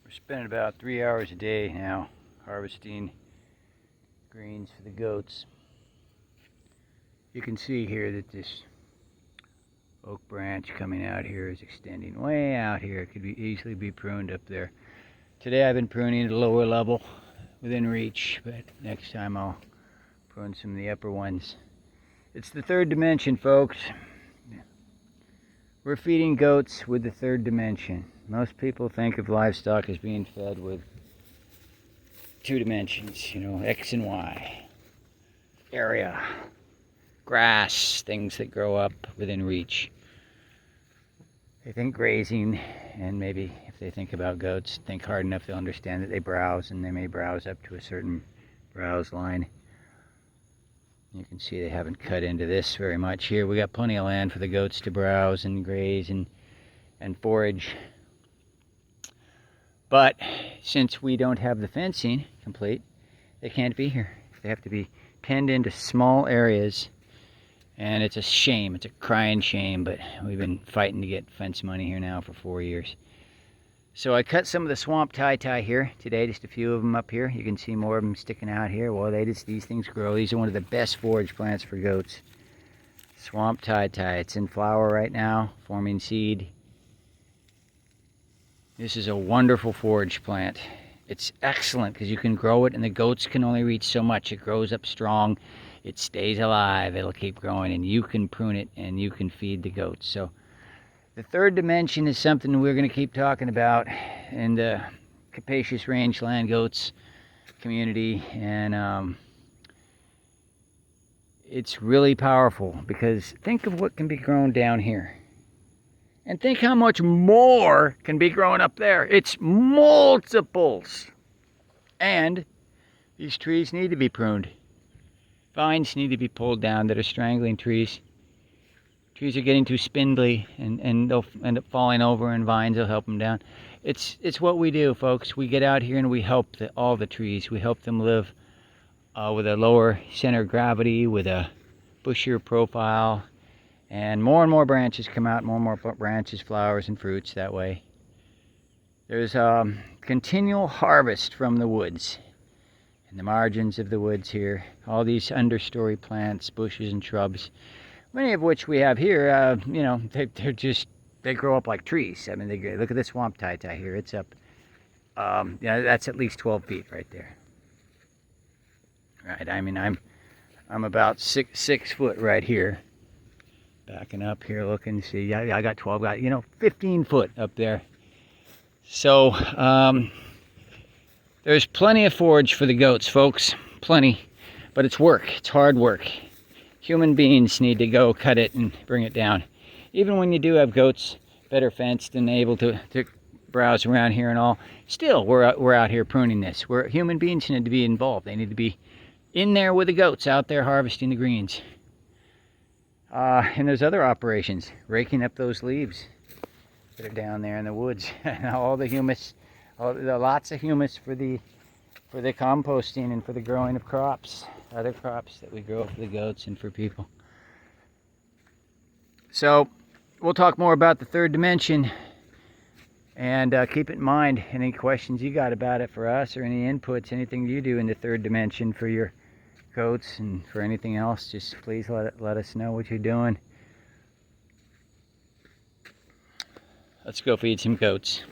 We're spending about 3 hours a day now harvesting greens for the goats. You can see here that this oak branch coming out here is extending way out here. It could easily be pruned up there. Today I've been pruning at a lower level within reach, but next time I'll prune some of the upper ones. It's the third dimension, folks. We're feeding goats with the third dimension. Most people think of livestock as being fed with two dimensions, you know, X and Y, area, grass, things that grow up within reach. They think grazing, and maybe if they think about goats, think hard enough, they'll understand that they browse, and they may browse up to a certain browse line. You can see they haven't cut into this very much here. We got plenty of land for the goats to browse and graze and forage. But since we don't have the fencing complete, they can't be here. They have to be penned into small areas, and it's a shame. It's a crying shame, but we've been fighting to get fence money here now for 4 years. So I cut some of the swamp tie here today, just a few of them up here. You can see more of them sticking out here. Well, these things grow. These are one of the best forage plants for goats. Swamp tie. It's in flower right now, forming seed. This is a wonderful forage plant. It's excellent because you can grow it and the goats can only reach so much. It grows up strong. It stays alive. It'll keep growing, and you can prune it and you can feed the goats. So the third dimension is something we're going to keep talking about in the capacious rangeland goats community, and it's really powerful because think of what can be grown down here. And think how much more can be growing up there. It's multiples. And these trees need to be pruned. Vines need to be pulled down that are strangling trees. Trees are getting too spindly, and they'll end up falling over, and vines will help them down. It's what we do, folks. We get out here and we help all the trees. We help them live with a lower center of gravity, with a bushier profile. And more branches come out, more and more branches, flowers, and fruits that way. There's continual harvest from the woods, in the margins of the woods here. All these understory plants, bushes, and shrubs, many of which we have here, you know, they grow up like trees. I mean, look at this swamp tie here. It's up, you know, that's at least 12 feet right there. Right, I mean, I'm about six foot right here. Backing up here, looking, see, I got 12, you know, 15 foot up there. So, there's plenty of forage for the goats, folks, plenty. But it's work, it's hard work. Human beings need to go cut it and bring it down. Even when you do have goats better fenced and able to browse around here and all, still, we're out here pruning this. Human beings need to be involved. They need to be in there with the goats, out there harvesting the greens. And there's other operations, raking up those leaves that are down there in the woods. All the humus, lots of humus for the composting and for the growing of crops, other crops that we grow for the goats and for people. So we'll talk more about the third dimension, and keep it in mind. Any questions you got about it for us, or any inputs, anything you do in the third dimension for your goats and for anything else, just please let us know what you're doing. Let's go feed some goats.